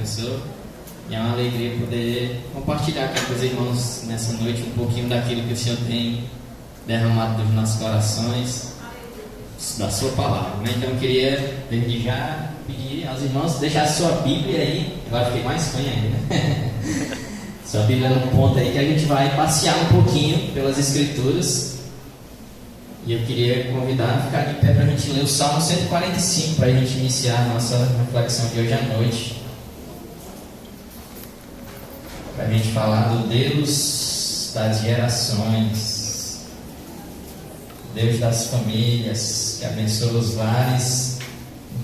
abençoe. E é uma alegria poder compartilhar com os irmãos nessa noite um pouquinho daquilo que o Senhor tem derramado dos nossos corações, da sua palavra, né? Então eu queria desde já pedir aos irmãos deixar a sua Bíblia aí. Agora fiquei mais fã ainda, né? Sua Bíblia num ponto aí que a gente vai passear um pouquinho pelas Escrituras. E eu queria convidar a ficar de pé para a gente ler o Salmo 145 para a gente iniciar a nossa reflexão de hoje à noite. Para a gente falar do Deus das gerações, Deus das famílias, que abençoa os lares,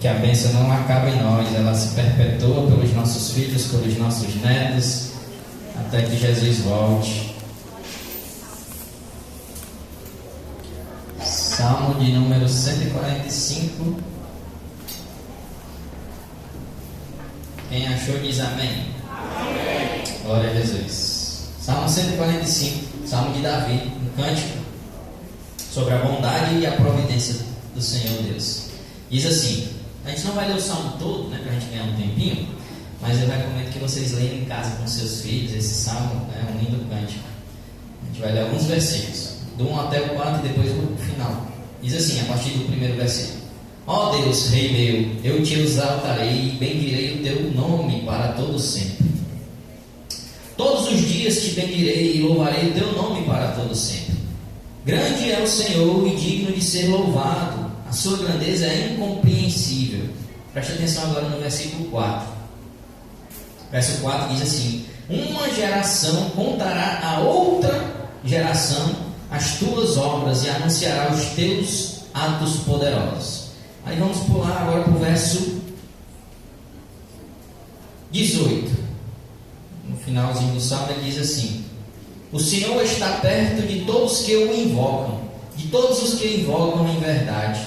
que a bênção não acaba em nós, ela se perpetua pelos nossos filhos, pelos nossos netos, até que Jesus volte. Salmo de número 145. Quem achou diz amém. Amém. Glória a Jesus. Salmo 145, Salmo de Davi, um cântico sobre a bondade e a providência do Senhor Deus. Diz assim, a gente não vai ler o Salmo todo, né, para a gente ganhar um tempinho, mas eu recomendo que vocês leiam em casa com seus filhos. Esse Salmo é um lindo cântico. A gente vai ler alguns versículos, do 1 até o 4 e depois o final. Diz assim, a partir do primeiro versículo: Ó Deus, Rei meu, eu te exaltarei e bendirei o teu nome para todo sempre. Todos os dias te bendirei e louvarei o teu nome para todo sempre. Grande é o Senhor e digno de ser louvado, a sua grandeza é incompreensível. Preste atenção agora no versículo 4. Verso 4 diz assim: Uma geração contará a outra geração as tuas obras e anunciará os teus atos poderosos. Aí vamos pular agora para o verso 18. No finalzinho do salmo ele diz assim: O Senhor está perto de todos que o invocam, de todos os que invocam em verdade.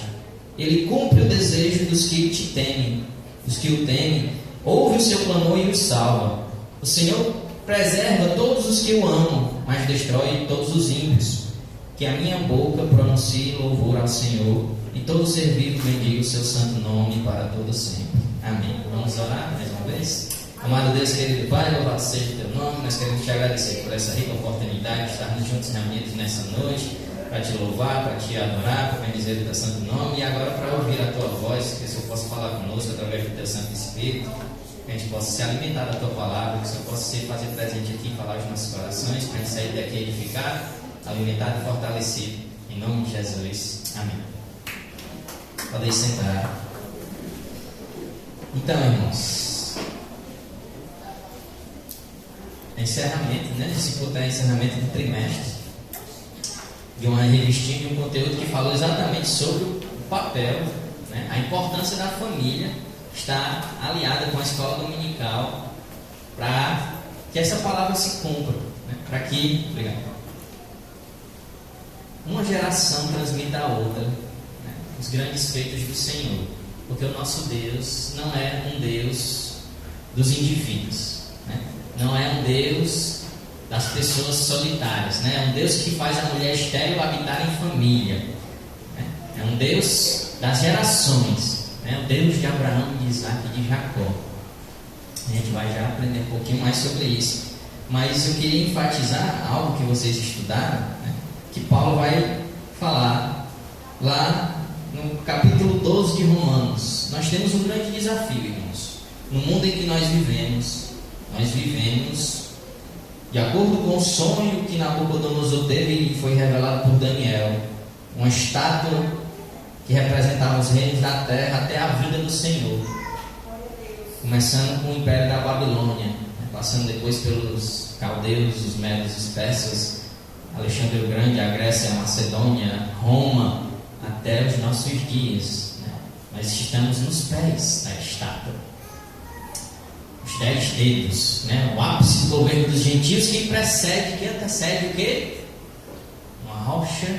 Ele cumpre o desejo dos que te temem, dos que o temem, ouve o seu clamor e os salva. O Senhor preserva todos os que o amam, mas destrói todos os ímpios. Que a minha boca pronuncie louvor ao Senhor, e todo ser vivo bendiga o seu santo nome para todo sempre. Amém. Vamos orar mais uma vez? Amado Deus, querido Pai, louvado seja o teu nome. Nós queremos te agradecer por essa rica oportunidade de estarmos juntos reunidos nessa noite, para te louvar, para te adorar, para bendizer o teu santo nome, e agora para ouvir a tua voz, que o Senhor possa falar conosco através do teu Santo Espírito, que a gente possa se alimentar da tua palavra, que o Senhor possa se fazer presente aqui e falar aos nossos corações, para a gente sair daqui edificado, alimentado e fortalecido. Em nome de Jesus. Amém. Podem sentar. Então, irmãos, encerramento, né? Esse culto é encerramento do trimestre de uma revistinha, de um conteúdo que falou exatamente sobre o papel, né? A importância da família estar aliada com a escola dominical para que essa palavra se cumpra, né? Para que, uma geração transmita a outra, né, os grandes feitos do Senhor, porque o nosso Deus não é um Deus dos indivíduos, né? Não é um Deus das pessoas solitárias, né? É um Deus que faz a mulher estéril habitar em família, né? É um Deus das gerações, né? O Deus de Abraão, de Isaac e de Jacó. A gente vai já aprender um pouquinho mais sobre isso, mas eu queria enfatizar algo que vocês estudaram, né, que Paulo vai falar lá no capítulo 12 de Romanos. Nós temos um grande desafio, irmãos. No mundo em que nós vivemos de acordo com o sonho que Nabucodonosor teve e foi revelado por Daniel, uma estátua que representava os reinos da terra até a vinda do Senhor, começando com o Império da Babilônia, né, passando depois pelos caldeus, os medos, os persas, Alexandre o Grande, a Grécia, a Macedônia, Roma, até os nossos dias, né? Nós estamos nos pés da estátua, os 10 dedos, né? O ápice do governo dos gentios que antecede o quê? Uma rocha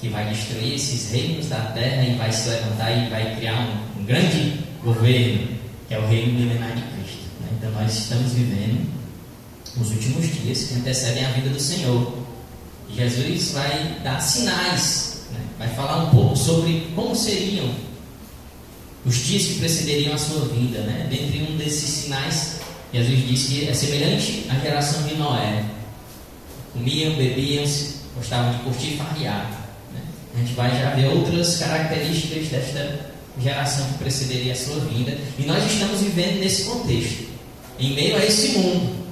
que vai destruir esses reinos da terra e vai se levantar e vai criar um grande governo, que é o reino milenar de Cristo, né? Então nós estamos vivendo os últimos dias que antecedem a vinda do Senhor. Jesus vai dar sinais, né? Vai falar um pouco sobre como seriam os dias que precederiam a sua vinda, né? Dentre um desses sinais. Jesus disse que é semelhante à geração de Noé. Comiam, bebiam, gostavam de curtir e farrear. Né? A gente vai já ver outras características desta geração que precederia a sua vinda. E nós estamos vivendo nesse contexto, em meio a esse mundo.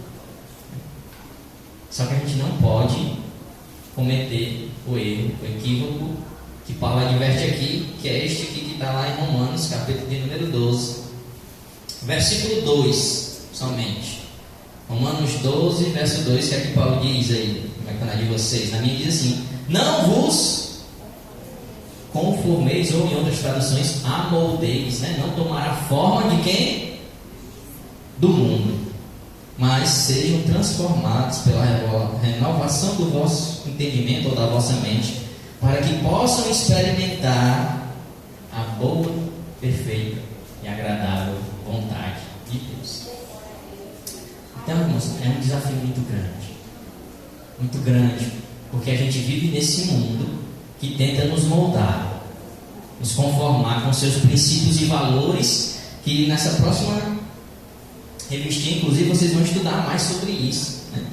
Só que a gente não pode cometer o erro, o equívoco que Paulo adverte aqui, que é este aqui que está lá em Romanos, capítulo de número 12, versículo 2 somente. Romanos 12, verso 2, que é que Paulo diz aí, vai falar de vocês. Na minha diz assim: não vos conformeis, ou em outras traduções, amoldeis, né? Não tomar a forma de quem? Do mundo, mas sejam transformados pela renovação do vosso entendimento ou da vossa mente, para que possam experimentar a boa, perfeita e agradável vontade de Deus. Então, irmãos, é um desafio muito grande, porque a gente vive nesse mundo que tenta nos moldar, nos conformar com seus princípios e valores, que nessa próxima revistinha, inclusive, vocês vão estudar mais sobre isso, né?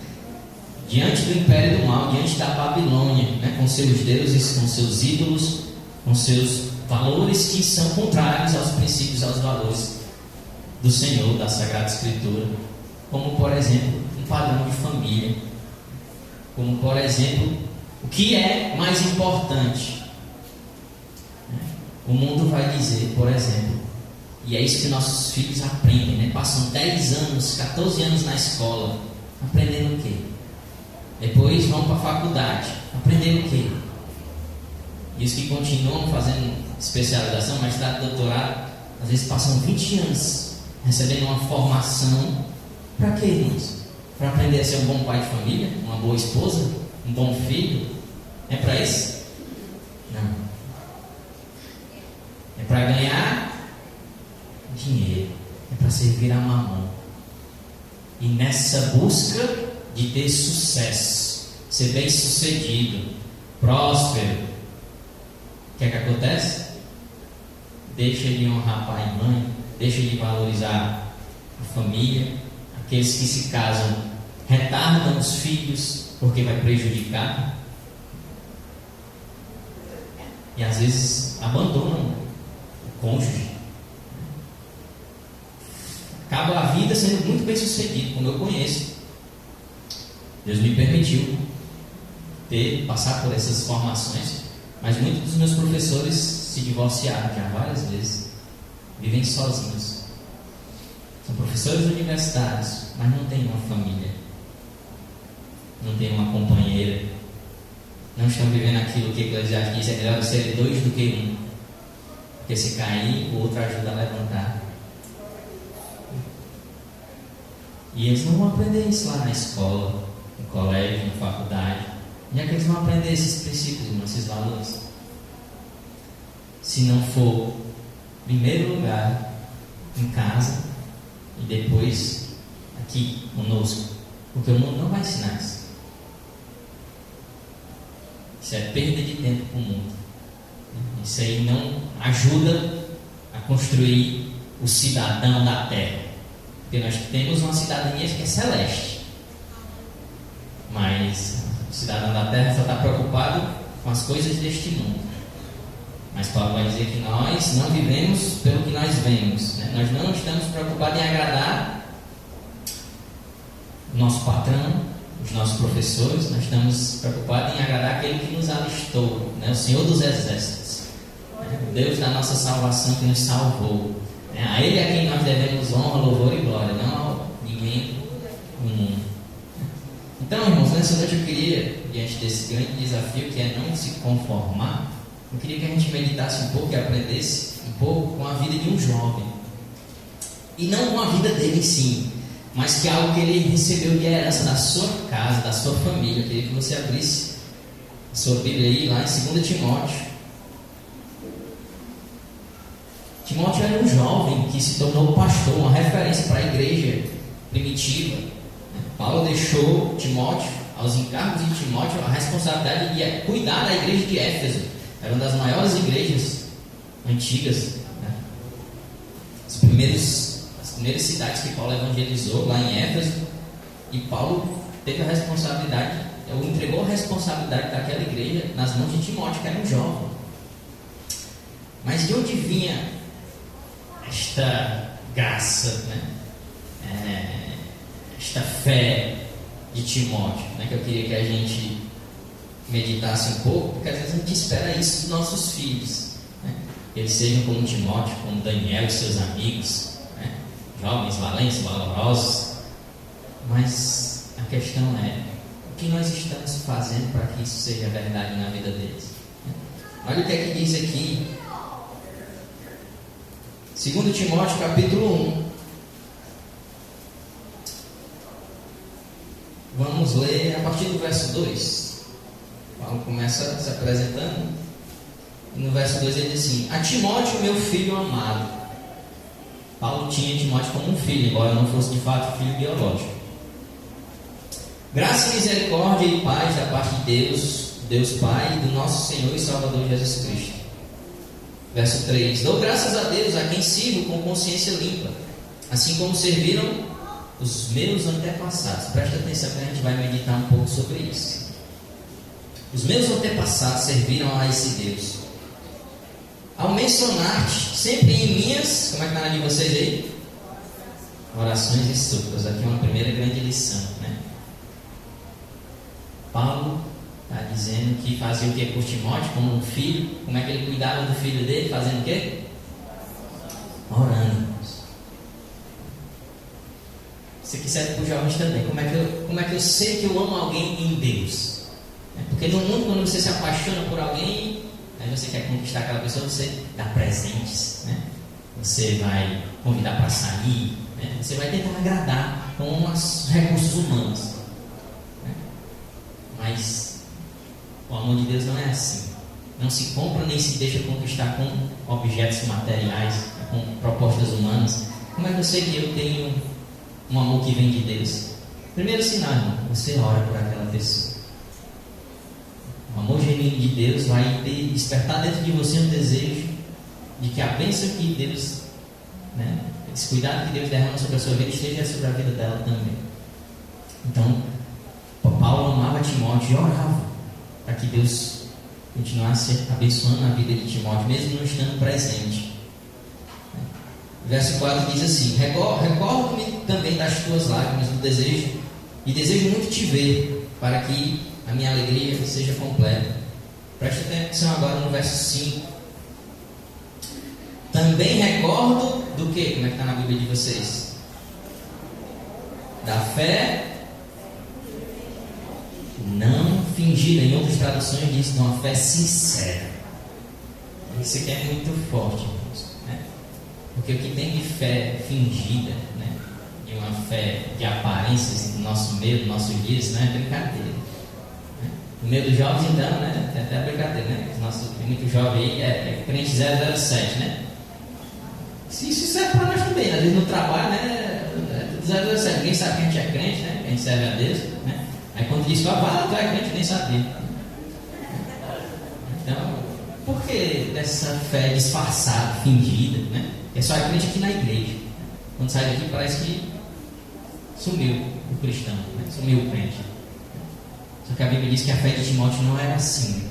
Diante do império do mal, diante da Babilônia, né? Com seus deuses, com seus ídolos, com seus valores que são contrários aos princípios, aos valores do Senhor, da Sagrada Escritura, como, por exemplo, um padrão de família, como, por exemplo, o que é mais importante. O mundo vai dizer, por exemplo, e é isso que nossos filhos aprendem, né? Passam 10 anos, 14 anos na escola, aprendendo o quê? Depois vão para a faculdade, aprendendo o quê? E os que continuam fazendo especialização, mestrado, doutorado, às vezes passam 20 anos recebendo uma formação. Para quê, irmãos? Para aprender a ser um bom pai de família, uma boa esposa, um bom filho? É para isso? Não. É para ganhar dinheiro, é para servir a mamão. E nessa busca de ter sucesso, ser bem sucedido, próspero, o que é que acontece? Deixa de honrar pai e mãe, deixa de valorizar a família. Aqueles que se casam retardam os filhos porque vai prejudicar, e às vezes abandonam o cônjuge. Acaba a vida sendo muito bem sucedido, como eu conheço. Deus me permitiu passar por essas formações, mas muitos dos meus professores se divorciaram já várias vezes, vivem sozinhos. São professores universitários, mas não têm uma família, não têm uma companheira, não estão vivendo aquilo que Eclesiastes diz: é melhor ser 2 do que 1, porque se cair, o outro ajuda a levantar. E eles não vão aprender isso lá na escola, no colégio, na faculdade. E é que eles vão aprender esses princípios, esses valores, se não for, em primeiro lugar, em casa, e depois aqui conosco, porque o mundo não vai ensinar isso. Isso é perda de tempo para o mundo. Isso aí não ajuda a construir o cidadão da terra, porque nós temos uma cidadania que é celeste, mas o cidadão da terra só está preocupado com as coisas deste mundo. Mas Paulo vai dizer que nós não vivemos pelo que nós vemos, né? Nós não estamos preocupados em agradar o nosso patrão, os nossos professores. Nós estamos preocupados em agradar aquele que nos alistou, né? O Senhor dos Exércitos, né? O Deus da nossa salvação, que nos salvou, né? A Ele é quem nós devemos honra, louvor e glória, não a ninguém no mundo. Então, irmãos, nessa noite eu queria, diante desse grande desafio que é não se conformar, eu queria que a gente meditasse um pouco e aprendesse um pouco com a vida de um jovem. E não com a vida dele em si, mas que é algo que ele recebeu de herança da sua casa, da sua família. Eu queria que você abrisse a sua Bíblia aí, lá em 2 Timóteo. Timóteo era um jovem que se tornou pastor, uma referência para a igreja primitiva. Paulo deixou Timóteo, aos encargos de Timóteo, a responsabilidade de cuidar da igreja de Éfeso. Era uma das maiores igrejas antigas, né? As primeiras cidades que Paulo evangelizou, lá em Éfeso, e Paulo teve a responsabilidade, ou entregou a responsabilidade daquela igreja nas mãos de Timóteo, que era um jovem. Mas de onde vinha esta graça, né? Esta fé de Timóteo, né? Que eu queria que a gente meditasse um pouco, porque às vezes a gente espera isso dos nossos filhos, né? Eles sejam como Timóteo, como Daniel e seus amigos, né? Jovens, valentes, valorosos. Mas a questão é: o que nós estamos fazendo para que isso seja verdade na vida deles? Olha o que é que diz aqui, 2 Timóteo capítulo 1. Vamos ler a partir do verso 2. Paulo começa se apresentando, e no verso 2 ele diz assim: a Timóteo, meu filho amado. Paulo tinha Timóteo como um filho, embora não fosse de fato filho biológico. Graça e misericórdia e paz da parte de Deus Pai e do nosso Senhor e Salvador Jesus Cristo. Verso 3: dou graças a Deus, a quem sirvo com consciência limpa, assim como serviram os meus antepassados. Presta atenção que a gente vai meditar um pouco sobre isso. Os meus antepassados serviram a esse Deus. Ao mencionar-te sempre em minhas, como é que está de vocês aí? Orações e súplicas. Aqui é uma primeira grande lição, né? Paulo está dizendo que fazia o que por Timóteo, como um filho. Como é que ele cuidava do filho dele? Fazendo o quê? Orando. Isso aqui serve para os jovens também. Como é que eu sei que eu amo alguém em Deus? Porque no mundo, quando você se apaixona por alguém, aí você quer conquistar aquela pessoa, você dá presentes, né? Você vai convidar para sair, né? Você vai tentar agradar com os recursos humanos, né? Mas o amor de Deus não é assim. Não se compra nem se deixa conquistar com objetos materiais, com propostas humanas. Como é que eu sei que eu tenho um amor que vem de Deus? Primeiro sinal, irmão, você ora por aquela pessoa. O amor genuíno de Deus vai despertar dentro de você um desejo de que a bênção que Deus, né, esse cuidado que Deus derrama sobre a sua vida esteja sobre a vida dela também. Então, Paulo amava Timóteo e orava para que Deus continuasse abençoando a vida de Timóteo, mesmo não estando presente. Verso 4 diz assim: recordo-me também das tuas lágrimas, do desejo, e desejo muito te ver, para que a minha alegria seja completa. Preste atenção agora no verso 5. Também recordo do que? Como é que está na Bíblia de vocês? Da fé não fingida. Em outras traduções diz de uma fé sincera. Isso aqui é muito forte, né? Porque o que tem de fé fingida, né, de uma fé de aparências no nosso meio, nos nossos dias, não é brincadeira. No meio dos jovens, então, né? Tem até a brincadeira, né? Tem muito jovem aí, é crente 007, né? Isso serve para nós também. Às vezes no trabalho, né? 007, ninguém sabe que a gente é crente, né? Que a gente serve a Deus, né? Aí quando diz que tu é crente, nem sabia. Então, por que dessa fé disfarçada, fingida, né? É só crente aqui na igreja. Quando sai daqui, parece que sumiu o cristão, né? Sumiu o crente. Só que a Bíblia diz que a fé de Timóteo não era assim,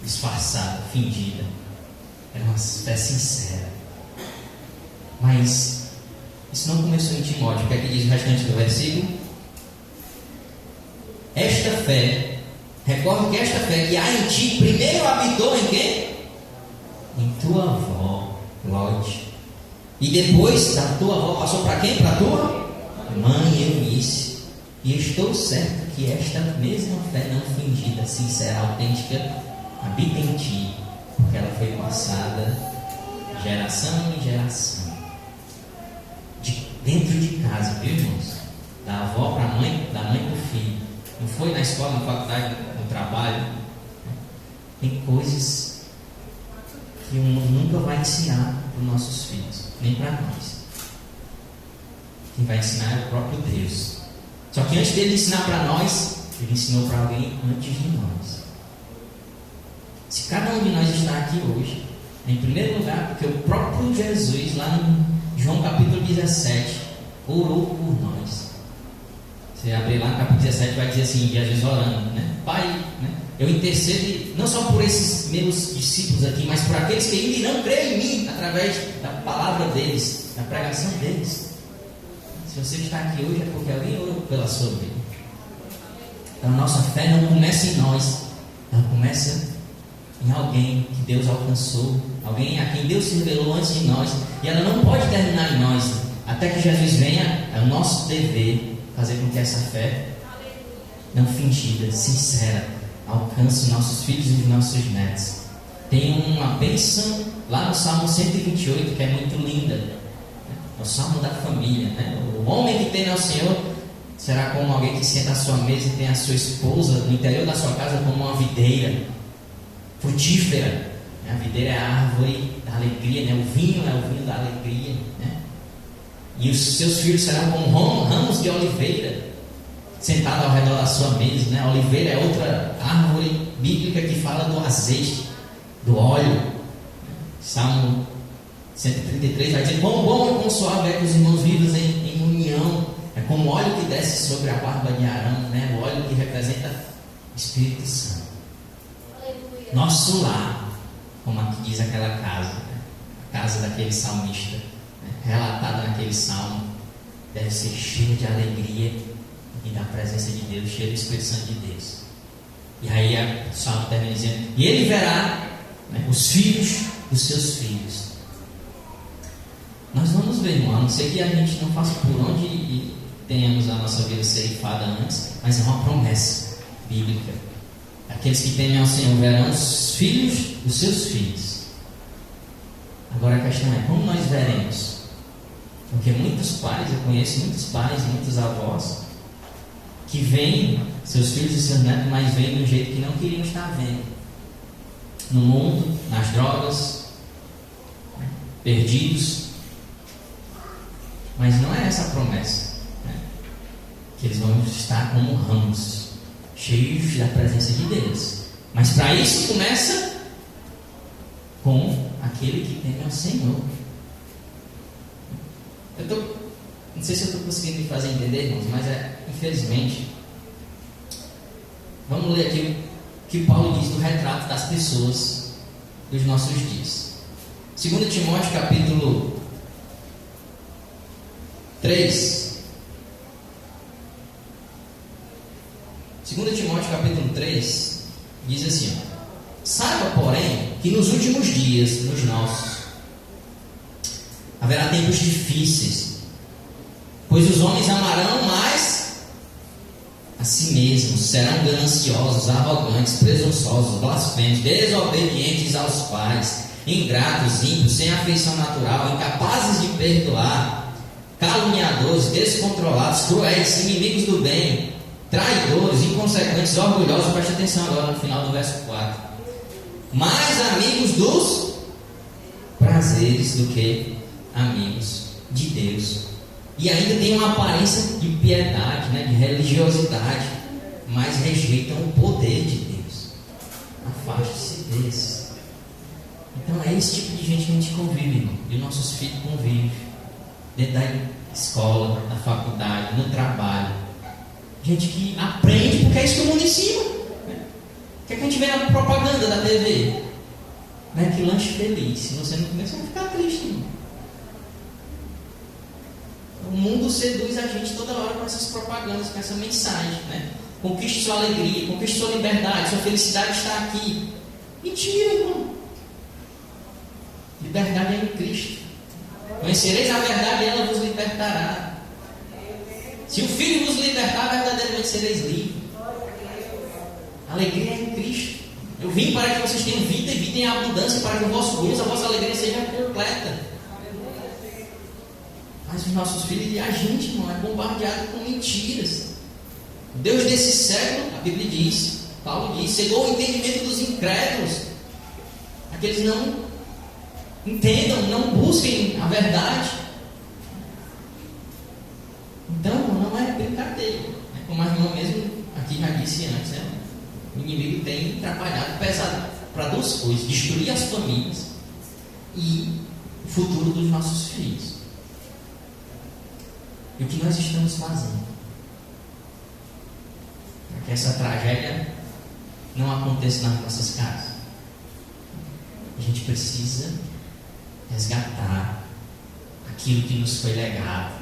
disfarçada, fingida. Era uma fé sincera. Mas isso não começou em Timóteo. O que é que diz o restante do versículo? Esta fé, recordo que esta fé que há em ti, primeiro habitou em quem? Em tua avó, Lóide. E depois da tua avó passou para quem? Para tua mãe, Eunice. E estou certo que esta mesma fé não fingida, sincera, autêntica, habita em ti, porque ela foi passada geração em geração, dentro de casa, viu, irmãos? Da avó para a mãe, da mãe para o filho. Não foi na escola, na faculdade, no trabalho. Tem coisas que nunca vai ensinar para os nossos filhos, nem para nós. Quem vai ensinar é o próprio Deus. Só que antes dele ensinar para nós, ele ensinou para alguém antes de nós. Se cada um de nós está aqui hoje, em primeiro lugar, porque o próprio Jesus, lá João capítulo 17, orou por nós. Você abrir lá no capítulo 17, vai dizer assim, Jesus orando, né? Pai, né? Eu intercedo não só por esses meus discípulos aqui, mas por aqueles que ainda não creem em mim, através da palavra deles, da pregação deles. Se você está aqui hoje é porque alguém orou pela sua vida. Então a nossa fé não começa em nós, ela começa em alguém que Deus alcançou, alguém a quem Deus se revelou antes de nós, e ela não pode terminar em nós. Até que Jesus venha, é o nosso dever fazer com que essa fé não fingida, sincera, alcance nossos filhos e nossos netos. Tem uma bênção lá no Salmo 128 que é muito linda, é o Salmo da família, né? O homem que teme ao Senhor será como alguém que senta à sua mesa e tem a sua esposa no interior da sua casa como uma videira frutífera. A videira é a árvore da alegria, né? O vinho é o vinho da alegria, né? E os seus filhos serão como ramos de oliveira sentados ao redor da sua mesa, né? A oliveira é outra árvore bíblica que fala do azeite, do óleo. Salmo 133 vai dizer: quão bom e quão suave é que os irmãos vivos em união. É como o óleo que desce sobre a barba de Arão, né? O óleo que representa o Espírito Santo. Aleluia. Nosso lar, como aqui diz aquela casa, né? A casa daquele salmista, né? Relatada naquele salmo, deve ser cheia de alegria e da presença de Deus, cheia do Espírito Santo de Deus. E aí o salmo termina dizendo: e ele verá, né, os filhos dos seus filhos. Nós vamos ver, irmão, a não ser que a gente não faça por onde e tenhamos a nossa vida ceifada antes, mas é uma promessa bíblica. Aqueles que temem ao Senhor verão os filhos dos seus filhos. Agora a questão é: como nós veremos? Porque muitos pais, eu conheço muitos pais, muitos avós, que veem seus filhos e seus netos, mas veem do jeito que não queriam estar vendo. No mundo, nas drogas, né, perdidos. Mas não é essa a promessa, né? Que eles vão estar como ramos, cheios da presença de Deus. Mas para isso começa com aquele que teme ao Senhor. Não sei se eu estou conseguindo me fazer entender, irmãos, mas infelizmente, vamos ler aqui o que Paulo diz do retrato das pessoas dos nossos dias. 2 Timóteo capítulo 3. 2 Timóteo capítulo 3 diz assim: ó, saiba, porém, que nos últimos dias, nos nossos, haverá tempos difíceis, pois os homens amarão mais a si mesmos, serão gananciosos, arrogantes, presunçosos, blasfemos, desobedientes aos pais, ingratos, ímpios, sem afeição natural, incapazes de perdoar, caluniadores, descontrolados, cruéis, inimigos do bem, traidores, inconsequentes, orgulhosos. Preste atenção agora no final do verso 4. Mais amigos dos prazeres do que amigos de Deus. E ainda tem uma aparência de piedade, né, de religiosidade, mas rejeitam o poder de Deus. Afaste-se desses. Então é esse tipo de gente que a gente convive, irmão, e nossos filhos convivem dentro da escola, na faculdade, no trabalho. Gente que aprende porque é isso que o mundo ensina, né? O que é que a gente vê na propaganda da TV? Né? Que lanche feliz. Se você não comer, você vai ficar triste, irmão. O mundo seduz a gente toda hora com essas propagandas, com essa mensagem, né? Conquiste sua alegria, conquiste sua liberdade, sua felicidade está aqui. Mentira, irmão. Liberdade é em Cristo. Conhecereis a verdade e ela vos libertará. Se o Filho vos libertar, verdadeiramente sereis livres. A alegria é em Cristo. Eu vim para que vocês tenham vida e vida em abundância, para que o vosso gozo, a vossa alegria seja completa. Mas os nossos filhos e a gente, irmão, é bombardeado com mentiras. O Deus desse século, a Bíblia diz, Paulo diz, cegou o entendimento dos incrédulos. Aqueles não entendam, não busquem a verdade. Então, não é brincadeira. Como a irmã mesmo aqui já disse antes, né? O inimigo tem trabalhado pesado para duas coisas: destruir as famílias e o futuro dos nossos filhos. E o que nós estamos fazendo para que essa tragédia não aconteça nas nossas casas? A gente precisa resgatar aquilo que nos foi legado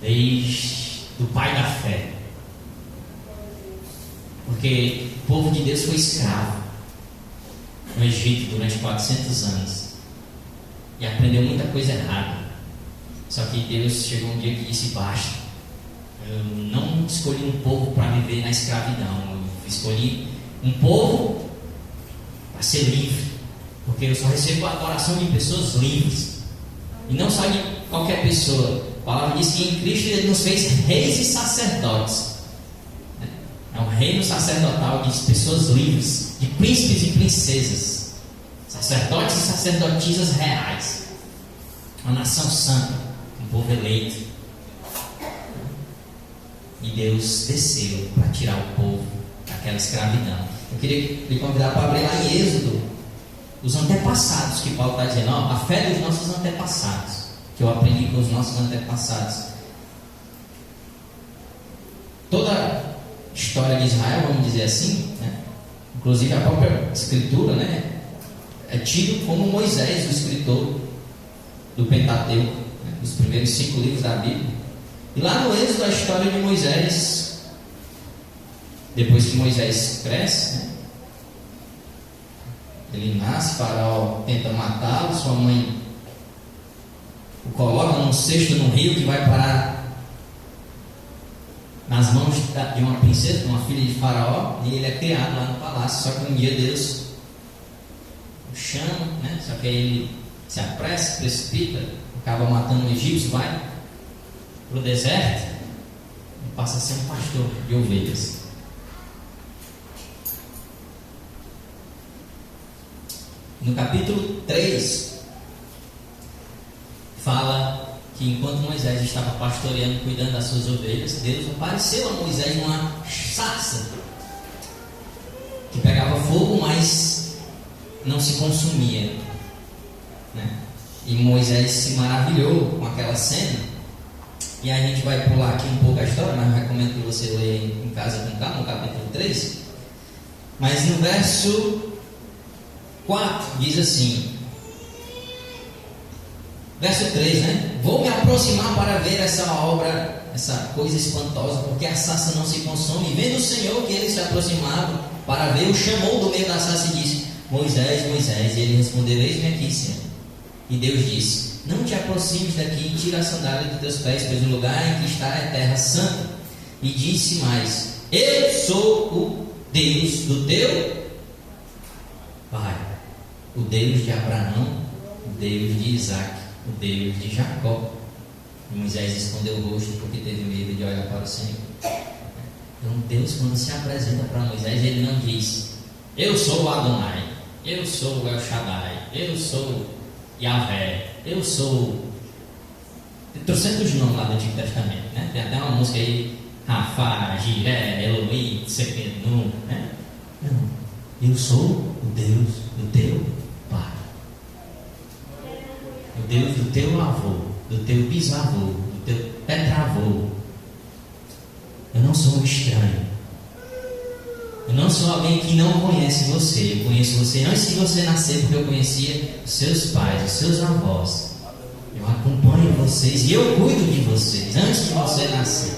desde o pai da fé. Porque o povo de Deus foi escravo no Egito durante 400 anos e aprendeu muita coisa errada. Só que Deus chegou um dia que disse: basta, eu não escolhi um povo para viver na escravidão, eu escolhi um povo para ser livre, porque eu só recebo a adoração de pessoas livres e não só de qualquer pessoa. A palavra diz que em Cristo Ele nos fez reis e sacerdotes. É um reino sacerdotal de pessoas livres, de príncipes e princesas, sacerdotes e sacerdotisas reais, uma nação santa, um povo eleito. E Deus desceu para tirar o povo daquela escravidão. Eu queria lhe convidar para abrir lá em Êxodo, os antepassados, que Paulo está dizendo, ó, a fé dos nossos antepassados, que eu aprendi com os nossos antepassados. Toda a história de Israel, vamos dizer assim, né? Inclusive a própria escritura, né, é tido como Moisés, o escritor do Pentateuco, né, os primeiros 5 livros da Bíblia. E lá no Êxodo, a história de Moisés, depois que Moisés cresce, né, ele nasce, Faraó tenta matá-lo, sua mãe o coloca num cesto no rio que vai parar nas mãos de uma princesa, uma filha de Faraó, e ele é criado lá no palácio. Só que um dia Deus o chama, né? Só que aí ele se apressa, precipita, acaba matando o egípcio, vai para o deserto e passa a ser um pastor de ovelhas. No capítulo 3 fala que enquanto Moisés estava pastoreando, cuidando das suas ovelhas, Deus apareceu a Moisés numa sarça que pegava fogo, mas não se consumia, né? E Moisés se maravilhou com aquela cena. E a gente vai pular aqui um pouco a história, mas recomendo que você leia em casa com calma, no capítulo 3. Mas no verso 4 diz assim, verso 3, né? Vou me aproximar para ver essa obra, essa coisa espantosa, porque a sarça não se consome. E vendo o Senhor que ele se aproximava para ver, o chamou do meio da sarça e disse: Moisés, Moisés. E ele respondeu: eis-me aqui, Senhor. E Deus disse: não te aproximes daqui e tira a sandália dos teus pés, pois o lugar em que está é terra santa. E disse mais: eu sou o Deus do teu pai, o Deus de Abraão, o Deus de Isaac, o Deus de Jacó. E Moisés escondeu o rosto porque teve medo de olhar para o Senhor. Então Deus, quando se apresenta para Moisés, ele não diz: eu sou o Adonai, eu sou o El Shaddai, eu sou Yahvé, eu sou... Tem trocentos nomes lá do Antigo Testamento, né? Tem até uma música aí, Rafá, Jiré, Elohim, Tsekenu, né? Não, eu sou o Deus do teu pai, o Deus do teu avô, do teu bisavô, do teu tetravô. Eu não sou um estranho, eu não sou alguém que não conhece você. Eu conheço você antes de você nascer, porque eu conhecia os seus pais, os seus avós. Eu acompanho vocês e eu cuido de vocês antes de você nascer.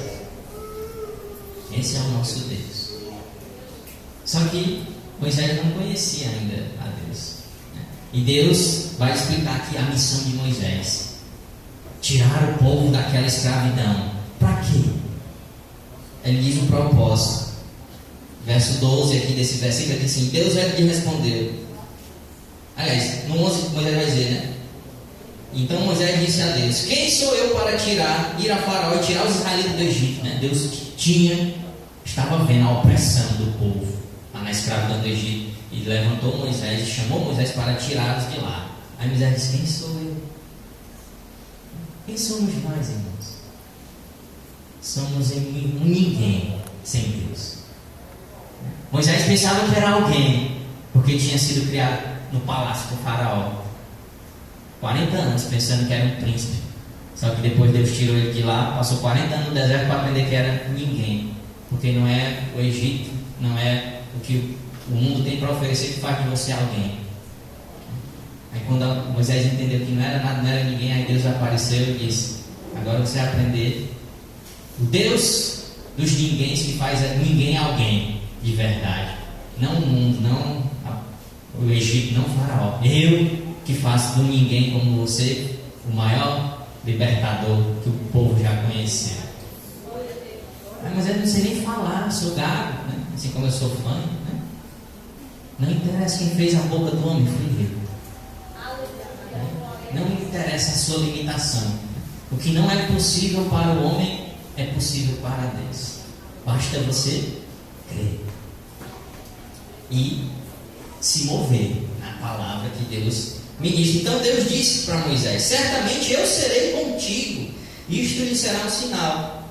Esse é o nosso Deus. Só que Moisés não conhecia ainda a Deus, né? E Deus vai explicar aqui a missão de Moisés: tirar o povo daquela escravidão. Para quê? Ele diz o propósito. Verso 12 aqui desse versículo diz assim: Deus lhe respondeu. Aliás, no 11 Moisés vai dizer, né? Então Moisés disse a Deus: quem sou eu para ir a Faraó e tirar os israelitas do Egito, né? Deus estava vendo a opressão do povo lá na escravidão do Egito, e levantou Moisés e chamou Moisés para tirá-los de lá. Aí Moisés disse: quem sou eu? Quem somos nós, irmãos? Somos um ninguém sem Deus. Moisés pensava que era alguém, porque tinha sido criado no palácio do Faraó 40 anos, pensando que era um príncipe. Só que depois Deus tirou ele de lá, passou 40 anos no deserto para aprender que era ninguém. Porque não é o Egito, não é o que o mundo tem para oferecer que faz de você alguém. Aí quando Moisés entendeu que não era nada, não era ninguém, aí Deus apareceu e disse: agora você vai aprender o Deus dos ninguém que faz ninguém alguém de verdade. Não o mundo, não o Egito, não o faraó. Eu que faço do ninguém como você o maior libertador que o povo já conheceu. Mas eu não sei nem falar, sou gago, né? Assim como eu sou fã, né? Não interessa quem fez a boca do homem, fui eu. Não interessa a sua limitação. O que não é possível para o homem é possível para Deus. Basta você crer e se mover na palavra que Deus ministra. Então Deus disse para Moisés: certamente eu serei contigo, isto lhe será um sinal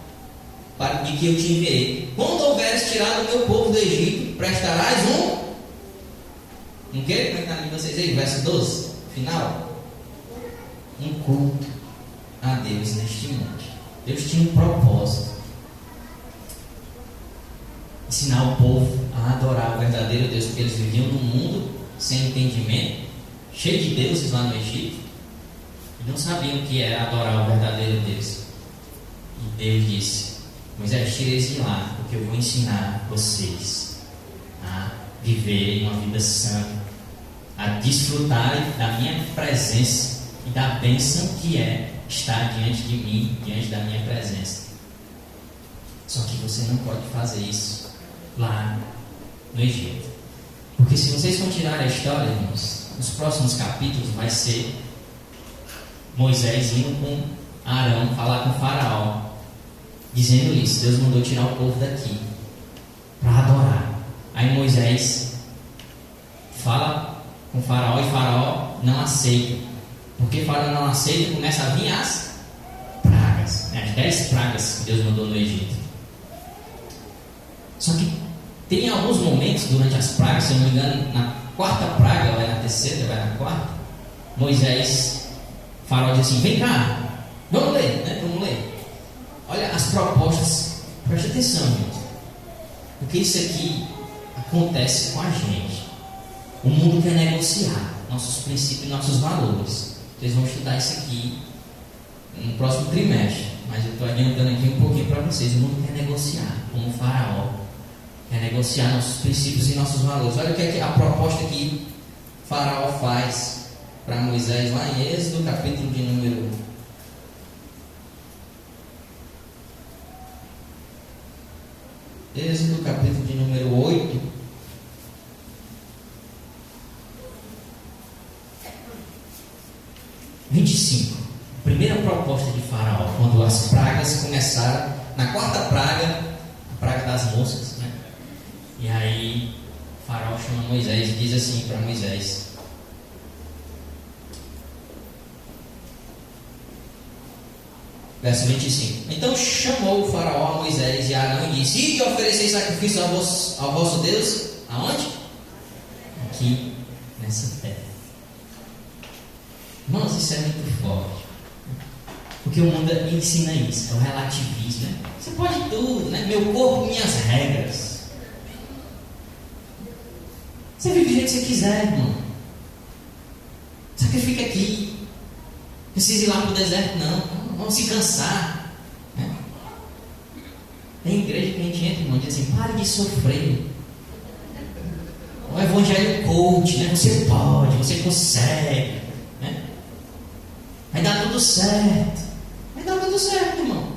de que eu te enviei. Quando houveres tirado o meu povo do Egito, prestarás um quê? Como é que está em vocês aí? Verso 12, final. Um culto a Deus neste monte. Deus tinha um propósito: ensinar o povo a adorar o verdadeiro Deus, porque eles viviam num mundo sem entendimento, cheio de deuses lá no Egito, e não sabiam o que era adorar o verdadeiro Deus. E Deus disse: Moisés, tire eles de lá, porque eu vou ensinar vocês a viverem uma vida santa, a desfrutarem da minha presença e da bênção que é estar diante de mim, diante da minha presença. Só que você não pode fazer isso lá no Egito, porque se vocês continuarem a história, irmãos, nos próximos capítulos vai ser Moisés indo com Arão falar com o faraó, dizendo isso: Deus mandou tirar o povo daqui para adorar. Aí Moisés fala com o faraó e o faraó não aceita. Porque o faraó não aceita, começa a vir as pragas, né? As 10 pragas que Deus mandou no Egito. Só que tem alguns momentos durante as pragas, se eu não me engano, na quarta praga, vai na terceira, vai na quarta, Moisés, o faraó diz assim: vem cá, vamos ler, né? Vamos ler. Olha as propostas, preste atenção, gente, porque isso aqui acontece com a gente. O mundo quer negociar nossos princípios e nossos valores. Vocês vão estudar isso aqui no próximo trimestre, mas eu estou adiantando aqui um pouquinho para vocês. O mundo quer negociar, como o faraó quer negociar nossos princípios e nossos valores. Olha o que é a proposta que o faraó faz para Moisés lá em Êxodo, capítulo de número 8. Primeira proposta de Faraó, quando as pragas começaram, na quarta praga, a praga das moscas, né? E aí Faraó chama Moisés e diz assim para Moisés: verso 25. Então chamou o Faraó a Moisés e a Arão e disse: e ofereceis sacrifício ao vosso Deus? Aonde? Aqui, nessa terra. Irmãos, isso é muito forte. Porque o mundo ensina isso, é o relativismo, né? Você pode tudo, né? Meu corpo, minhas regras. Você vive do jeito que você quiser, irmão. Sacrifica aqui. Não precisa ir lá para o deserto, não. Vamos se cansar, né? Tem igreja que a gente entra, irmão, diz assim: pare de sofrer. O evangelho coach, né? Você pode, você consegue, né? Vai dar tudo certo. Vai dar tudo certo, irmão.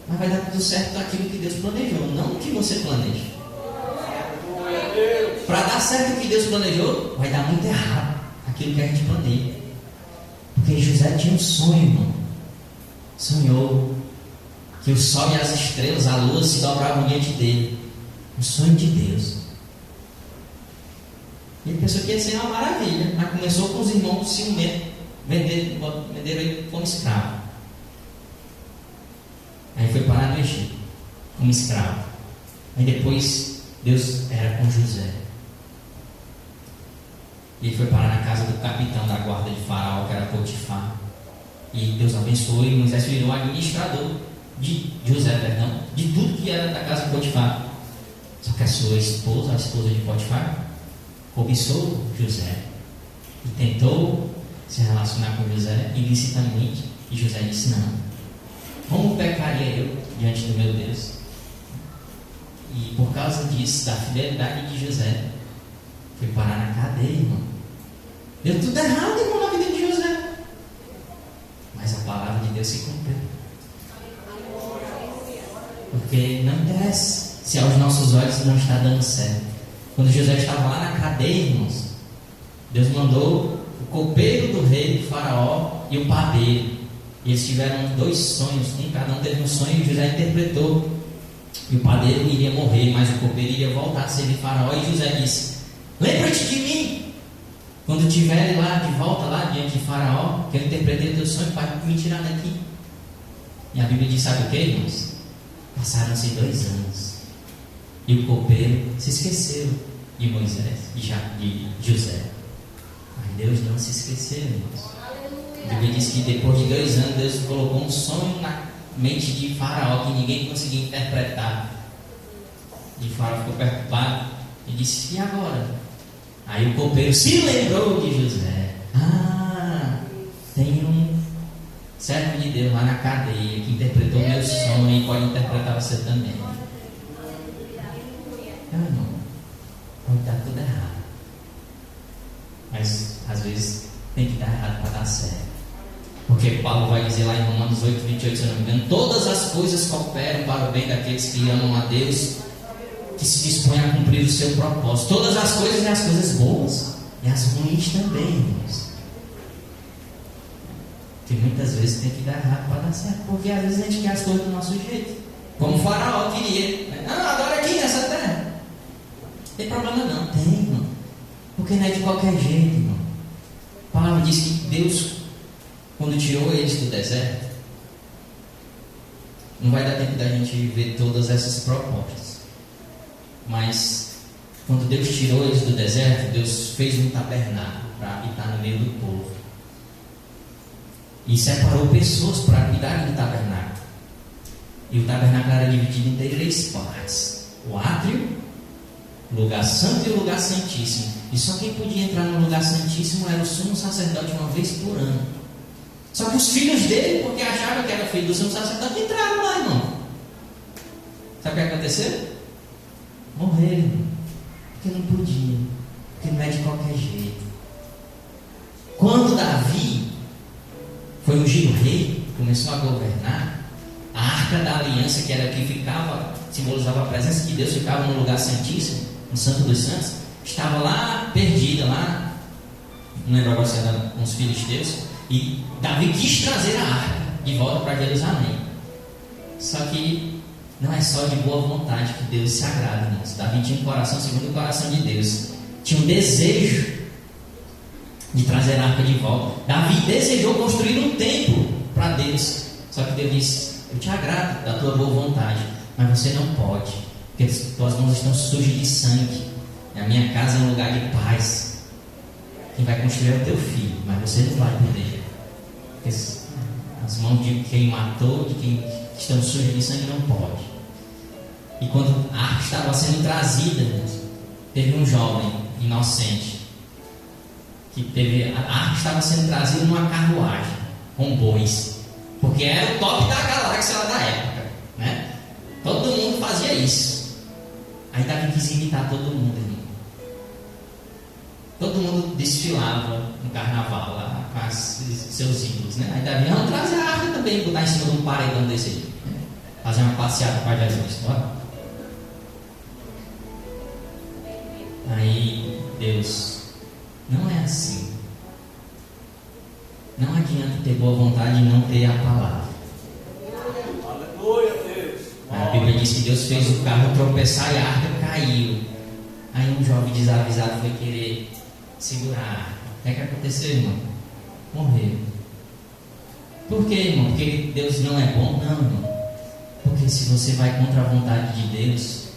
Mas vai dar tudo certo daquilo que Deus planejou, não o que você planeja. Para dar certo o que Deus planejou, vai dar muito errado aquilo que a gente planeja. Porque José tinha um sonho, irmão. Sonhou que o sol e as estrelas, a lua se dobravam diante dele. Um sonho de Deus. Ele pensou que ia ser uma maravilha, mas começou com os irmãos ciumentos, venderam ele como escravo. Aí foi parar no Egito como escravo. Aí depois Deus era com José. E ele foi parar na casa do capitão da guarda de Faraó, que era Potifar. E Deus abençoou e Moisés virou administrador de tudo que era da casa de Potifar. Só que a sua esposa, a esposa de Potifar, cobiçou José e tentou se relacionar com José ilicitamente. E José disse: não, como pecaria eu diante do meu Deus? E por causa disso, da fidelidade de José, foi parar na cadeia, irmão. Deu tudo errado, irmão, na vida de José. Mas a palavra de Deus se cumpriu. Porque não interessa se aos nossos olhos não está dando certo. Quando José estava lá na cadeia, irmãos, Deus mandou o copeiro do rei, do faraó, e o padeiro. E eles tiveram 2 sonhos, cada um teve um sonho, e José interpretou. E o padeiro iria morrer, mas o copeiro iria voltar a servir faraó. E José disse: lembra-te de mim quando estiver lá de volta, lá diante de faraó, que eu interpretei o teu sonho para me tirar daqui. E a Bíblia diz: sabe o que, irmãos? Passaram-se 2 anos e o copeiro se esqueceu de Moisés e de José. Mas Deus não se esqueceu, irmãos. A Bíblia diz que depois de 2 anos Deus colocou um sonho na mente de faraó que ninguém conseguia interpretar. E faraó ficou preocupado e disse: e agora? Aí o copeiro se lembrou de José. Tem um servo de Deus lá na cadeia que interpretou meu sonho e pode interpretar você também. Não, pode dar tudo errado, mas às vezes tem que dar errado para dar certo. Porque Paulo vai dizer lá em Romanos 8:28, se eu não me engano: todas as coisas cooperam para o bem daqueles que amam a Deus, que se dispõem a cumprir o seu propósito. Todas as coisas, e as coisas boas e as ruins também, irmãos. Porque muitas vezes tem que dar errado para dar certo, porque às vezes a gente quer as coisas do nosso jeito, como o faraó queria. Agora aqui nessa terra não tem problema não. Tem, irmão, porque não é de qualquer jeito, irmão. A palavra diz que Deus, quando tirou eles do deserto, não vai dar tempo da gente ver todas essas propostas, mas quando Deus tirou eles do deserto, Deus fez um tabernáculo para habitar no meio do povo e separou pessoas para cuidar do tabernáculo. E o tabernáculo era dividido em 3 partes: o átrio, o lugar santo e o lugar santíssimo. E só quem podia entrar no lugar santíssimo era o sumo sacerdote uma vez por ano. Só que os filhos dele, porque achavam que era filho do sumo sacerdote, entraram lá, irmão. Sabe o que aconteceu? Morreram, porque não podiam, porque não é de qualquer jeito. Quando Davi foi ungido rei, começou a governar, a arca da aliança, que era que ficava, simbolizava a presença de Deus, ficava no lugar santíssimo, no Santo dos Santos, estava lá perdida, lá, não lembro agora se era com os filhos de Deus. E Davi quis trazer a arca de volta para Jerusalém. Só que não é só de boa vontade que Deus se agrada, irmãos. Davi tinha um coração segundo o coração de Deus. Tinha um desejo de trazer a arca de volta. Davi desejou construir um templo para Deus. Só que Deus disse: eu te agrado da tua boa vontade, mas você não pode, porque tuas mãos estão sujas de sangue. A minha casa é um lugar de paz. Quem vai construir é o teu filho, mas você não vai poder. Porque as mãos de quem matou, de quem estão sujas de sangue, não pode. E quando a arca estava sendo trazida, teve um jovem inocente a arca estava sendo trazida numa carruagem com bois, porque era o top da galáxia lá da época, né? Todo mundo fazia isso. Aí Davi quis imitar todo mundo, irmão. Todo mundo desfilava no carnaval lá com seus ídolos, né? Aí Davi: vamos trazer a arca também, botar em cima de um paredão desse aí, né? Fazer uma passeata para Jesus, bora? Aí Deus: não é assim. Não adianta ter boa vontade e não ter a palavra. Aleluia, Deus. A Bíblia diz que Deus fez o carro tropeçar e a arca caiu. Aí um jovem desavisado foi querer segurar a arca. O que aconteceu, irmão? Morreu. Por quê, irmão? Porque Deus não é bom? Não, irmão. Porque se você vai contra a vontade de Deus,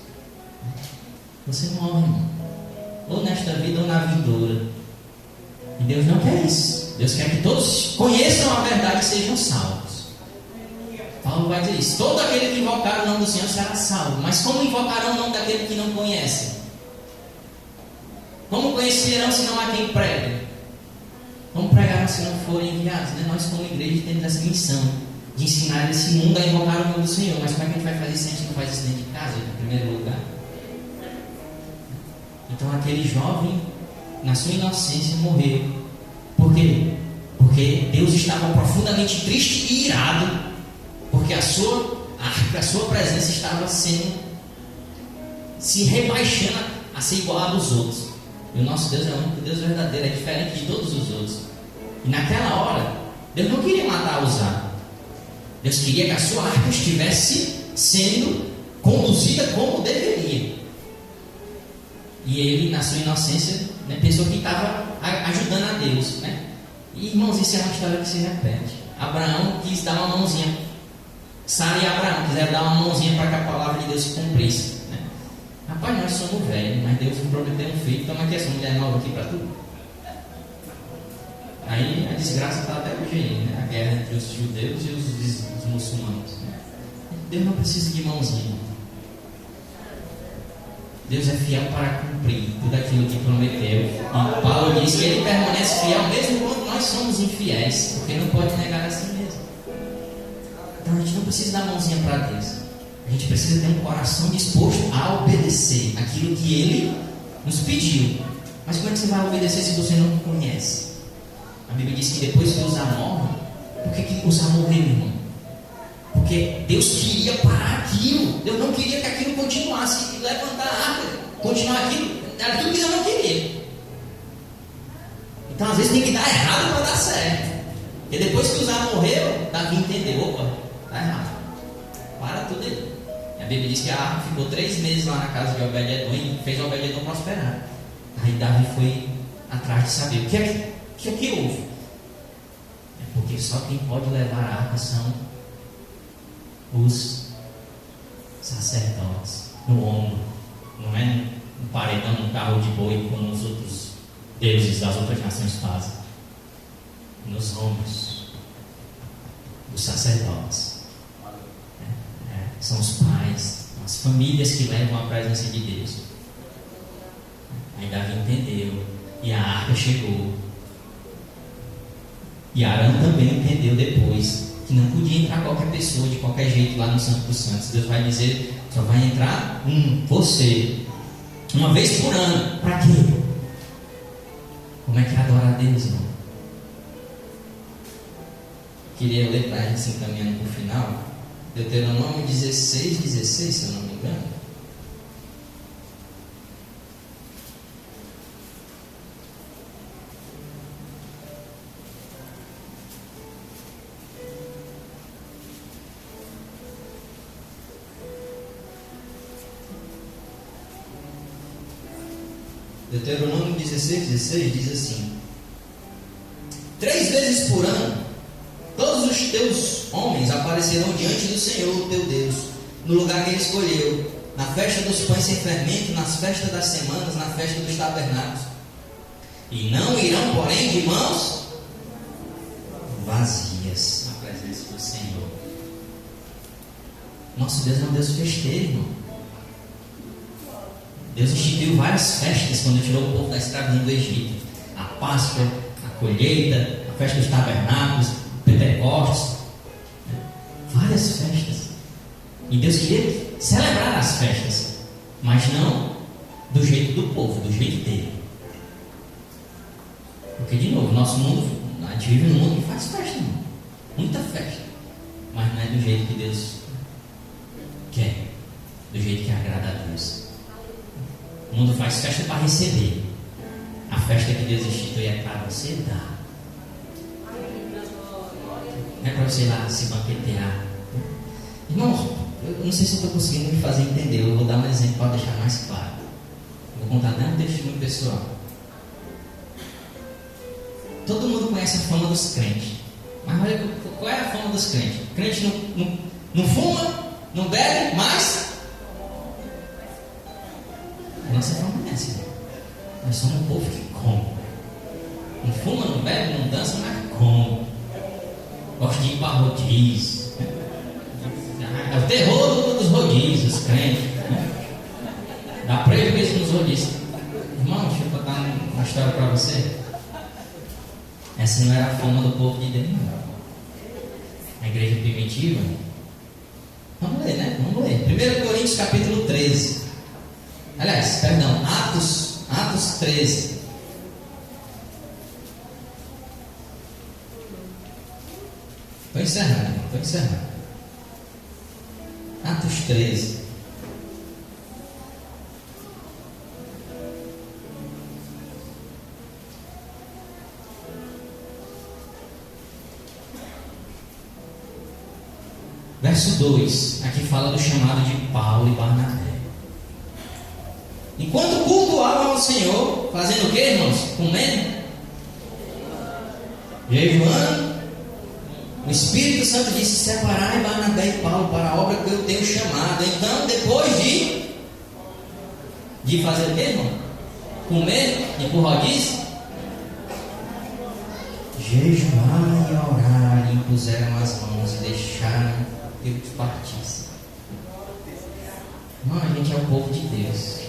você morre, irmão. Ou nesta vida ou na vindoura. E Deus não quer isso. Deus quer que todos conheçam a verdade e sejam salvos. Paulo vai dizer isso. Todo aquele que invocar o nome do Senhor será salvo. Mas como invocarão o nome daquele que não conhece? Como conhecerão se não há quem pregue? Como pregarão se não forem enviados? Né? Nós como igreja temos essa missão de ensinar esse mundo a invocar o nome do Senhor. Mas como é que a gente vai fazer isso se a gente não faz isso dentro de casa, em primeiro lugar? Então aquele jovem, na sua inocência, morreu. Por quê? Porque Deus estava profundamente triste e irado, porque a sua presença estava se rebaixando a ser igual a dos outros. E o nosso Deus é o único Deus verdadeiro, é diferente de todos os outros. E naquela hora, Deus não queria matar Uzá. Deus queria que a sua arca estivesse sendo conduzida como deveria. E ele, na sua inocência, né, pensou que estava ajudando a Deus, né? E, irmãos, isso é uma história que se repete. Abraão quis dar uma mãozinha. Sara e Abraão quiseram dar uma mãozinha para que a palavra de Deus se cumprisse, né? Rapaz, nós somos velhos, mas Deus prometeu um filho. Toma aqui essa mulher nova aqui para tudo. Aí a desgraça está até hoje aí, né? A guerra entre os judeus e os muçulmanos, né? Deus não precisa de mãozinha. Deus é fiel para cumprir tudo aquilo que prometeu. E Paulo diz que ele permanece fiel mesmo quando nós somos infiéis, porque não pode negar a si mesmo. Então a gente não precisa dar mãozinha para Deus. A gente precisa ter um coração disposto a obedecer aquilo que Ele nos pediu. Mas como é que você vai obedecer se você não conhece? A Bíblia diz que depois que Uzá morre, por que Uzá morreu, irmão? Porque Deus queria parar aquilo. Deus não queria que aquilo continuasse, levantar a arca, continuar aquilo. Era tudo que Deus não queria. Então às vezes tem que dar errado para dar certo. E depois que Uzá morreu, Davi entendeu: opa, está errado, para tudo aí. E a Bíblia diz que a arca ficou 3 meses lá na casa de Obed-Edom e fez Obed-Edom prosperar. Aí Davi foi atrás de saber o que é que houve. É porque só quem pode levar a arca são os sacerdotes, no ombro, não é no paredão, no carro de boi, como os outros deuses das outras nações fazem. Nos ombros dos sacerdotes. São os pais, as famílias que levam a presença de Deus. Aí Davi entendeu, e a arca chegou. E Arão também entendeu depois que não podia entrar qualquer pessoa de qualquer jeito lá no Santo dos Santos. Deus vai dizer: só vai entrar você, uma vez por ano. Para quê? Como é que adora a Deus, irmão? Queria ler para a gente se encaminhando para o final, Deuteronômio 16, se eu não me engano. Deuteronômio 16 diz assim: 3 vezes por ano todos os teus homens aparecerão diante do Senhor teu Deus, no lugar que Ele escolheu, na festa dos pães sem fermento, nas festas das semanas, na festa dos tabernáculos. E não irão, porém, de mãos vazias na presença do Senhor. Nosso Deus é um Deus festeiro, irmão. Deus instituiu várias festas quando tirou o povo da escravidão do Egito: a Páscoa, a colheita, a festa dos tabernáculos, o Pentecostes, várias festas. E Deus queria celebrar as festas, mas não do jeito do povo, do jeito dele. Porque, de novo, nosso mundo, a gente vive num mundo que faz festa, irmão. Muita festa, mas não é do jeito que Deus quer, do jeito que agrada a Deus. O mundo faz festa para receber. A festa que Deus institui é para você dar. Não é para você ir lá se banquetear. Irmão, eu não sei se eu estou conseguindo me fazer entender. Eu vou dar um exemplo para deixar mais claro. Vou contar até um testemunho pessoal. Todo mundo conhece a fama dos crentes. Mas olha, qual é a fama dos crentes? O crente não fuma, não bebe, mas a nossa fama é essa. Nós somos um povo que come. Não fuma, não bebe, não dança, mas como? Gosto de ir para rodízio. É o terror dos rodízios, os crentes. Dá prejuízo nos rodízios. Irmão, deixa eu contar uma história para você. Essa não era a fama do povo de Deus, não. A igreja primitiva. Vamos ler, né? Vamos ler. 1 Coríntios capítulo 13. Aliás, perdão, Atos 13. Estou encerrando. Atos 13. Verso 2, aqui fala do chamado de Paulo e Barnabé. Enquanto cultuavam ao Senhor, fazendo o que, irmãos? Comendo? Jejuando? O Espírito Santo disse: separai Barnabé e Paulo para a obra que eu tenho chamado. Então, depois de fazer o que, irmão? Comer e por rodízio? Jejuar e orar, e impuseram as mãos e deixaram que Deus partisse. Irmão, a gente é o povo de Deus.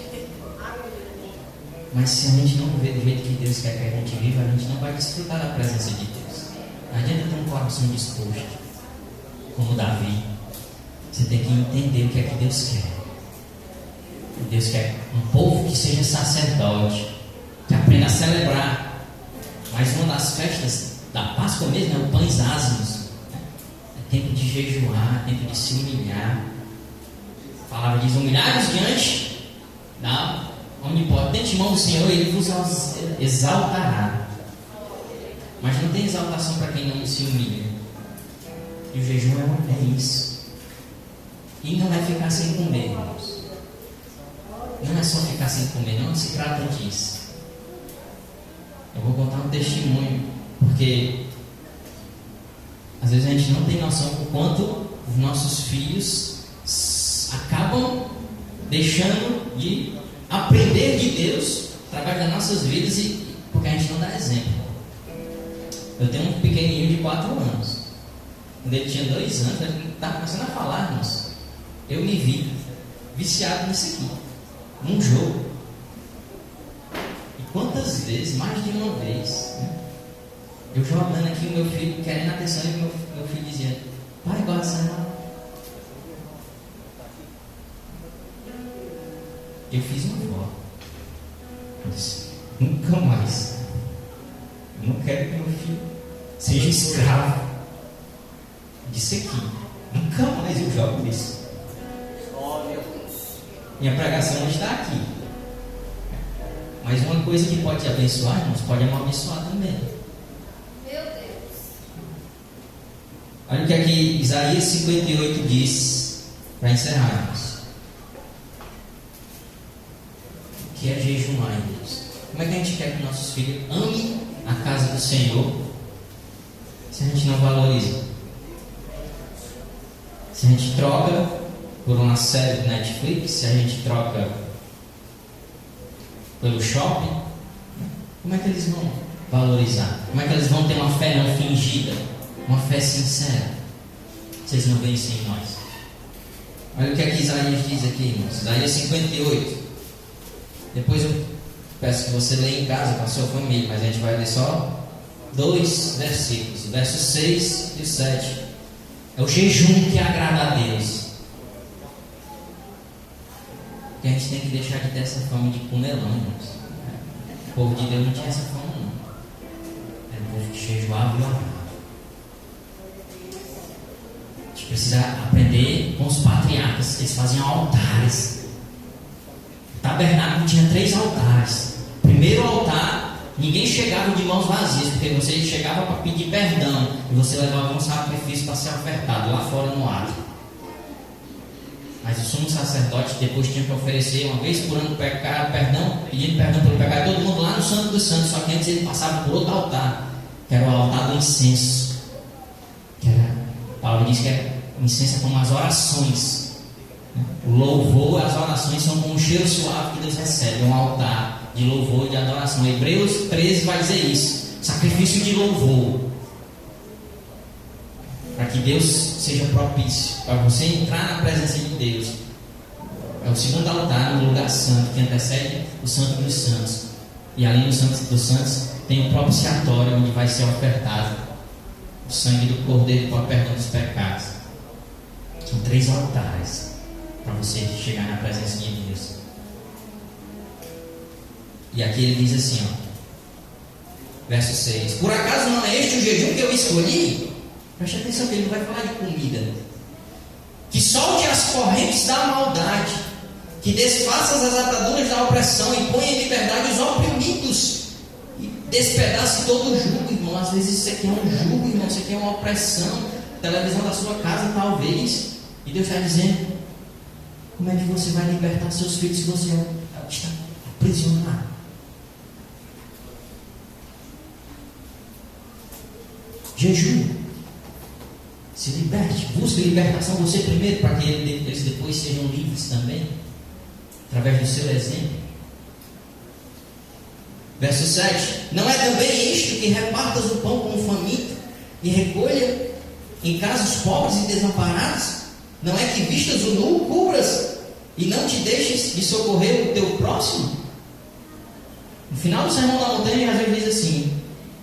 Mas se a gente não viver do jeito que Deus quer que a gente viva, a gente não vai desfrutar da presença de Deus. Não adianta ter um coração disposto, como Davi. Você tem que entender o que é que Deus quer. Deus quer um povo que seja sacerdote, que aprenda a celebrar. Mas uma das festas da Páscoa mesmo é o pães ázimos. É tempo de jejuar, tempo de se humilhar. A palavra diz: humilhar-vos diante da onipotente mão do Senhor, Ele vos exaltará. Mas não tem exaltação para quem não se humilha. E o jejum é isso. E não é ficar sem comer, irmãos. Não é só ficar sem comer, não se trata disso. Eu vou contar um testemunho, porque às vezes a gente não tem noção do quanto os nossos filhos acabam deixando de aprender de Deus através das nossas vidas, porque a gente não dá exemplo. Eu tenho um pequenininho de 4 anos. Quando ele tinha 2 anos, ele estava começando a falar, irmãos. Eu me vi viciado nisso aqui, num jogo. E quantas vezes, mais de uma vez, né, eu jogando aqui, o meu filho querendo atenção, e meu filho dizia: pai, guarda essa não. Eu fiz uma voz. Eu disse: nunca mais. Eu não quero que meu filho seja escravo disso aqui. Nunca mais eu jogo isso. Minha pregação não está aqui. Mas uma coisa que pode abençoar, irmãos, pode amaldiçoar também. Meu Deus. Olha o que aqui Isaías 58 diz, para encerrarmos. O que é jejuar, irmãos? Como é que a gente quer que nossos filhos amem a casa do Senhor se a gente não valoriza? Se a gente troca por uma série de Netflix, se a gente troca pelo shopping, como é que eles vão valorizar? Como é que eles vão ter uma fé não fingida, uma fé sincera? Vocês não veem isso em nós. Olha o que aqui Isaías diz aqui, irmãos. Isaías 58. Depois eu peço que você leia em casa com a sua família, mas a gente vai ler só 2 versículos, o verso 6 e o 7. É o jejum que agrada a Deus. Porque a gente tem que deixar de ter essa fome de comelão, irmãos. O povo de Deus não tinha essa fome, não. Era o povo que jejuava e orava. A gente precisa aprender com os patriarcas, que eles faziam altares. O tabernáculo tinha 3 altares. Primeiro altar, ninguém chegava de mãos vazias, porque você chegava para pedir perdão e você levava um sacrifício para ser ofertado lá fora no átrio. Mas o sumo sacerdote depois tinha que oferecer uma vez por ano perdão, pedindo perdão pelo pecado, todo mundo lá no Santo dos Santos. Só que antes ele passava por outro altar, que era o altar do incenso. Paulo diz que o incenso é como as orações. O louvor e as orações são como um cheiro suave que Deus recebe. É um altar de louvor e de adoração. Hebreus 13 vai dizer isso. sacrifício de louvor, para que Deus seja propício, para você entrar na presença de Deus. É o segundo altar no lugar santo, que antecede o Santo dos Santos. E além do Santo dos Santos, tem o propiciatório, onde vai ser ofertado o sangue do Cordeiro para o perdão dos pecados. São 3 altares para você chegar na presença de Deus. E aqui ele diz assim, verso 6: por acaso não é este o jejum que eu escolhi? Preste atenção que ele não vai falar de comida. Que solte as correntes da maldade, que desfaça as ataduras da opressão e ponha em liberdade os oprimidos, e despedace todo o jugo, irmão. Às vezes isso aqui é um jugo, irmão, isso aqui é uma opressão. Televisão da sua casa, talvez. E Deus está dizendo: como é que você vai libertar seus filhos se você está aprisionado? Jejum. Se liberte, busque libertação você primeiro, para que eles depois sejam livres também, através do seu exemplo. Verso 7: não é também isto que repartas o pão com o faminto e recolha em casa os pobres e desamparados? Não é que vistas o nu, cubras e não te deixes de socorrer o teu próximo? No final do Sermão da Montanha, Jesus diz assim: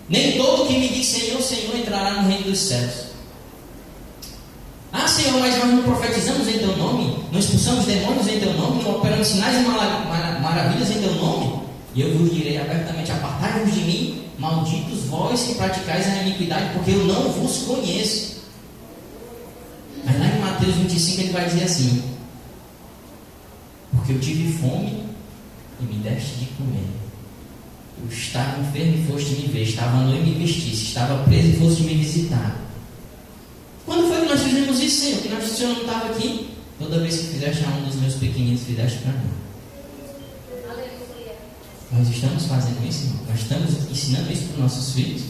nem todo que me diz Senhor, Senhor entrará no reino dos céus. Ah, Senhor, mas nós não profetizamos em teu nome, não expulsamos demônios em teu nome, não operamos sinais e maravilhas em teu nome? E eu vos direi abertamente: apartai-vos de mim, malditos vós que praticais a iniquidade, porque eu não vos conheço. Mas lá em Mateus 25 ele vai dizer assim: porque eu tive fome e me deste de comer, eu estava enfermo e foste me ver, estava nu e me vestiste, estava preso e foste me visitar. Quando foi que nós fizemos isso, Senhor? Que o Senhor não estava aqui? Toda vez que fizeste a um dos meus pequeninos, fizeste para mim. Aleluia. Nós estamos fazendo isso, irmão? Nós estamos ensinando isso para os nossos filhos?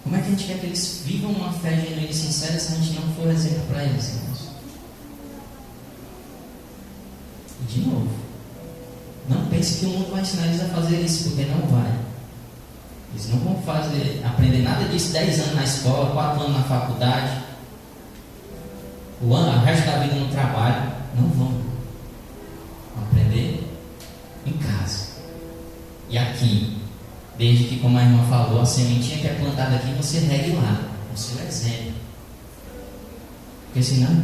Como é que a gente quer que eles vivam uma fé genuína e sincera se a gente não for exemplo para eles, irmãos? E de novo, não pense que o mundo vai ensinar eles a fazer isso, porque não vai. Eles não vão aprender nada disso 10 anos na escola, 4 anos na faculdade, o resto da vida no trabalho. Não vão aprender em casa. E aqui, desde que, como a irmã falou, a sementinha que é plantada aqui, você regue lá, o seu exemplo. Porque senão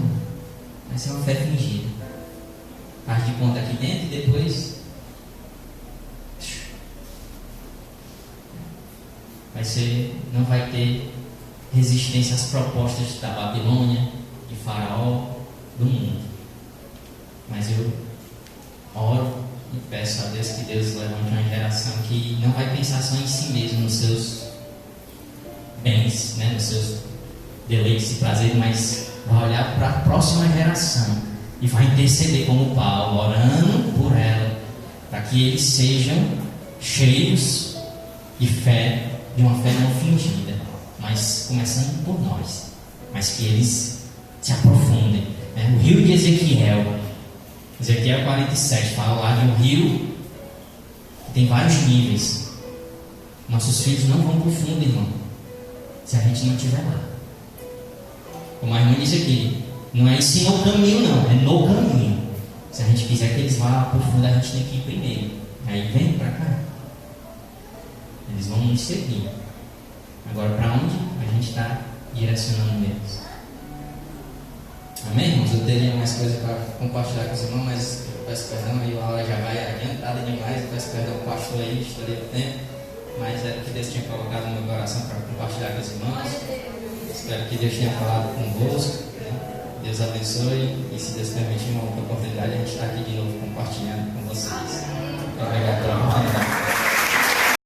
vai ser uma fé fingida. Faz de conta aqui dentro e depois não vai ter resistência às propostas da Babilônia, de Faraó, do mundo. Mas eu oro e peço a Deus que Deus levante uma geração que não vai pensar só em si mesmo, nos seus bens, né, nos seus deleites e prazeres, mas vai olhar para a próxima geração e vai interceder como Paulo, orando por ela, para que eles sejam cheios de fé, de uma fé não fingida, mas começando por nós, mas que eles se aprofundem, né? O rio de Ezequiel 47 fala lá de um rio que tem vários níveis. Nossos filhos não vão para o fundo, irmão, se a gente não estiver lá. Como a irmã disse aqui, não é ensinar o caminho, não, é no caminho. Se a gente quiser que eles vá para o fundo, a gente tem que ir primeiro. Aí vem para cá. Eles vão nos seguir. Agora, para onde a gente está direcionando eles? Amém, irmãos? Eu teria mais coisa para compartilhar com os irmãos, mas eu peço perdão, aí a hora já vai adiantada demais. Eu peço perdão ao pastor aí, estourei o tempo, mas era o que Deus tinha colocado no meu coração para compartilhar com os irmãos. Espero que Deus tenha falado convosco. Deus abençoe, e se Deus permitir uma outra oportunidade, a gente está aqui de novo compartilhando com vocês. Obrigado pela